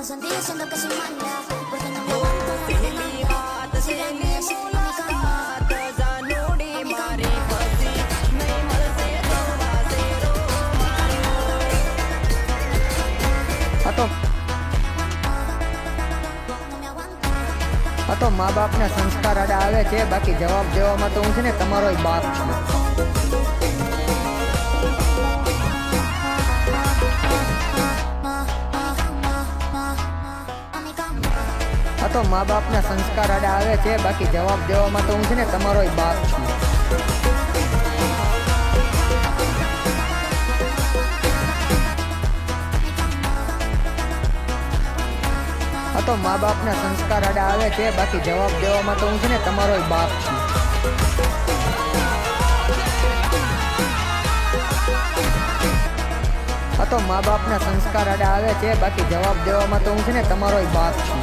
me sentí diciendo que soy mala, porque no me aguanto de nada. Si vienes así en mi cama, જાનુડી મારી પછી નહીં મળશે તો વાસેરો આ તો મા બાપના સંસ્કાર આડા આવે છે, બાકી જવાબ દેવામાં તો હું છે ને તમારો બાપ છું. આ તો મા બાપના સંસ્કાર આડા આવે છે, બાકી જવાબ દેવામાં તો હું છે ને તમારો બાપ છું. આ તો મા બાપના સંસ્કાર આડા આવે છે, બાકી જવાબ દેવામાં તો હું છે ને તમારો બાપ છું. આ તો મા બાપના સંસ્કાર આડા આવે છે, બાકી જવાબ દેવામાં તો હું છે ને તમારો બાપ છું.